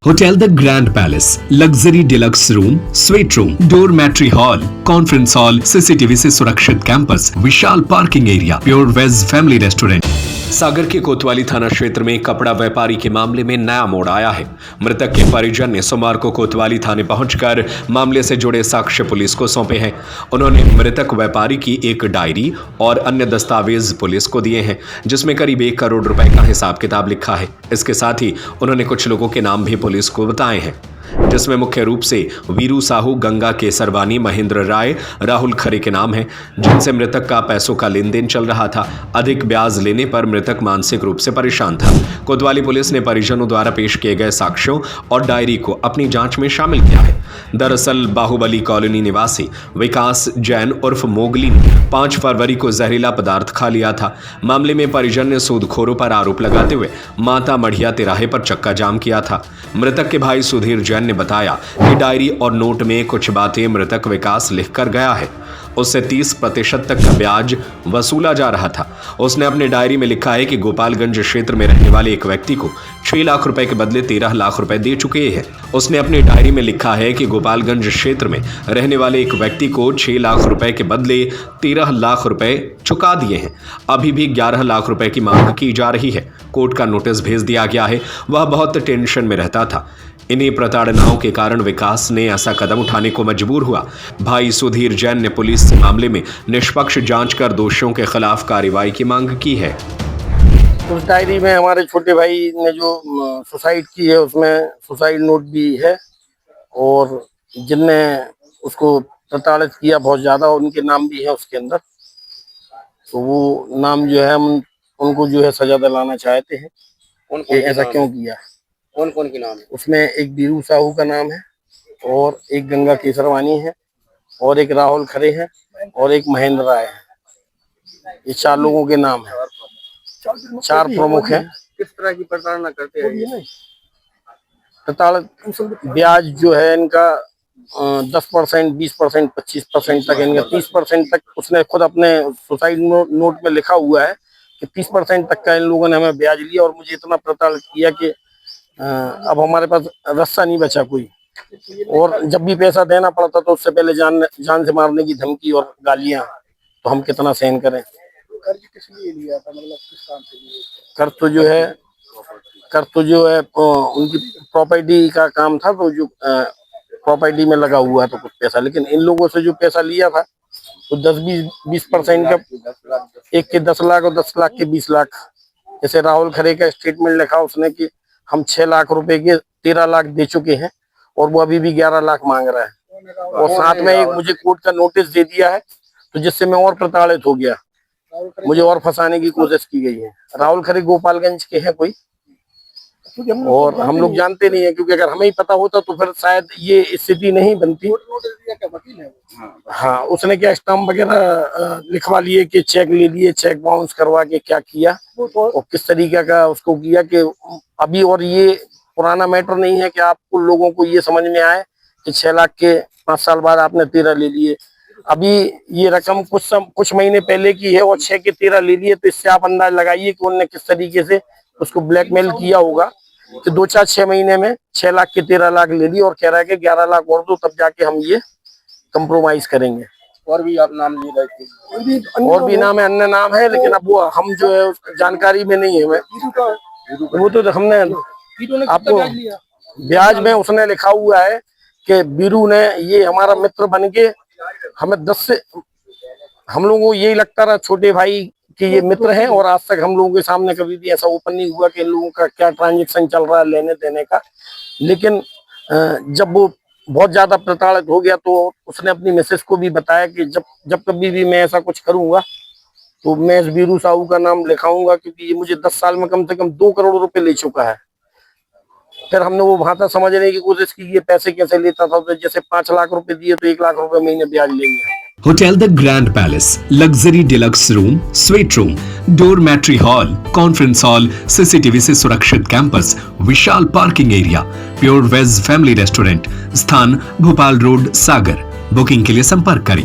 Hotel the grand palace, luxury deluxe room, suite room, dormitory hall, conference hall, CCTV से सुरक्षित campus, विशाल parking area, pure veg family restaurant. Sagar के कोतवाली थाना क्षेत्र में कपड़ा व्यापारी के मामले में नया मोड़ आया है। मृतक के परिजन ने सोमवार को कोतवाली थाने पहुंचकर मामले से जुड़े साक्ष्य पुलिस को सौंपे हैं। उन्होंने मृतक व्यापारी की एक डायरी और अन्य दस्तावेज पुलिस को दिए हैं, जिसमें करीब 1 करोड़ रुपए का हिसाब किताब लिखा है। इसके साथ ही उन्होंने कुछ लोगों के नाम भी पुलिस को बताए हैं, जिसमें मुख्य रूप से वीरू साहू, गंगा केसरवानी, महेंद्र राय, राहुल खरे के नाम हैं, जिनसे मृतक का पैसों का लेन देन चल रहा था। अधिक ब्याज लेने पर मृतक मानसिक रूप से परेशान था। कोतवाली पुलिस ने परिजनों द्वारा पेश किए गए साक्ष्यों और डायरी को अपनी जांच में शामिल किया है। दरअसल बाहुबली कॉलोनी निवासी विकास जैन उर्फ मोगली ने 5 फरवरी को जहरीला पदार्थ खा लिया था। मामले में परिजन ने सूदखोरों पर आरोप लगाते हुए माता मढ़िया तिराहे पर चक्का जाम किया था। मृतक के भाई सुधीर जैन ने बताया कि डायरी और नोट में कुछ बातें मृतक विकास लिखकर गया है। उससे 30% तक का ब्याज वसूला जा रहा था। उसने अपने डायरी में लिखा है कि गोपालगंज क्षेत्र में रहने वाले एक व्यक्ति को 6 लाख रुपए के बदले 13 लाख रुपए दे चुके हैं। उसने अपनी डायरी में लिखा है कि गोपालगंज क्षेत्र में रहने वाले एक व्यक्ति को 6 लाख रुपए के बदले 13 लाख रुपए चुका दिए हैं। अभी भी 11 लाख रुपए की मांग की जा रही है। कोर्ट का नोटिस भेज दिया गया है। वह बहुत टेंशन में रहता था। इन्हीं प्रताड़नाओं के कारण विकास ने ऐसा कदम उठाने को मजबूर हुआ। भाई सुधीर जैन ने पुलिस से मामले में निष्पक्ष जांच कर दोषियों के खिलाफ कार्रवाई की मांग की है। उस डायरी में हमारे छोटे भाई ने जो सुसाइड की है, उसमें सुसाइड नोट भी है, और जिनने उसको प्रताड़ित किया बहुत ज्यादा, उनके नाम भी है उसके अंदर। तो वो नाम जो है, हम उनको जो है सजा दिलाना चाहते हैं कि ऐसा क्यों किया। कौन कौन के नाम है? उसमें एक वीरू साहू का नाम है, और एक गंगा केसरवानी है, और एक राहुल खरे है, और एक महेंद्र राय है। ये 4 लोगों के नाम है। 4 प्रमुख हैं। किस तरह की प्रताड़ना करते हैं ये? प्रताड़ित ब्याज जो है इनका 10%, 20%, 25% तक, इनका 30% तक उसने खुद अपने सुसाइड नोट में लिखा हुआ है कि 30% तक का इन लोगों ने हमें ब्याज लिया, और मुझे इतना प्रताड़ित किया कि अब हमारे पास रास्ता नहीं बचा कोई। और जब भी पैसा देना पड़ता तो उससे पहले जान से मारने की धमकी और गालियां, तो हम कितना सहन करें। कर्ज किस लिए लिया था, मतलब किस काम से लिया? कर्ज तो जो है उनकी प्रॉपर्टी का काम था, तो जो प्रॉपर्टी में लगा हुआ था कुछ पैसा। लेकिन इन लोगों से जो पैसा लिया था तो 10-20% का, एक के 10 लाख और 10 लाख के 20 लाख। जैसे राहुल खरे का स्टेटमेंट लिखा उसने कि हम 6 लाख रुपए के 13 लाख दे चुके हैं, और वो अभी भी 11 लाख मांग रहा है। और साथ में एक मुझे कोर्ट का नोटिस दे दिया है, तो जिससे मैं और प्रताड़ित हो गया। मुझे और फंसाने की कोशिश की गई है। राहुल खरे गोपालगंज के हैं कोई, और हम लोग जानते नहीं है, क्योंकि अगर हमें ही पता होता तो फिर शायद ये स्थिति नहीं बनती। हाँ, उसने क्या स्टाम्प वगैरह लिखवा लिए कि चेक ले लिए, चेक बाउंस करवा के क्या किया और किस तरीके का उसको किया कि अभी। और ये पुराना मैटर नहीं है कि आपको लोगों को ये समझ में आए कि 6 लाख के 5 साल बाद आपने 13 ले लिए। अभी ये रकम कुछ महीने पहले की है, और 6 के 13 ले लिए, तो इससे आप अंदाज लगाइए कि उन्होंने किस तरीके से उसको ब्लैकमेल किया होगा कि 2-4-6 महीने में 6 लाख के 13 लाख ले ली, और कह रहा है कि 11 लाख और दो, तब जाके हम ये कंप्रोमाइज करेंगे। और भी आप नाम ले रहे थे? और भी नाम है, अन्य नाम है, लेकिन अब वो हम जो है उसकी जानकारी में नहीं है। वो तो हमने आपको ब्याज में उसने लिखा हुआ है कि वीरू ने, ये हमारा मित्र बन के हमें 10 से, हम लोगों को यही लगता रहा छोटे भाई कि ये मित्र हैं, और आज तक हम लोगों के सामने कभी भी ऐसा ओपन नहीं हुआ कि इन लोगों का क्या ट्रांजैक्शन चल रहा है लेने देने का। लेकिन जब वो बहुत ज्यादा प्रताड़ित हो गया, तो उसने अपनी मिसेस को भी बताया कि जब कभी भी मैं ऐसा कुछ करूंगा तो मैं इस वीरू साहू का नाम लिखाऊंगा, क्योंकि ये मुझे 10 साल में कम से कम 2 करोड़ रुपए ले चुका है। फिर हमने वो भाषा समझने की कोशिश की, ये पैसे कैसे लेता था। तो जैसे 5 लाख रुपए दिए तो 1 लाख रुपए महीने ब्याज लेंगे। Hotel the grand palace, luxury deluxe room, suite room, dormitory hall, conference hall, CCTV से सुरक्षित कैंपस, विशाल parking area, pure veg family restaurant. स्थान भोपाल रोड, सागर। बुकिंग के लिए संपर्क करें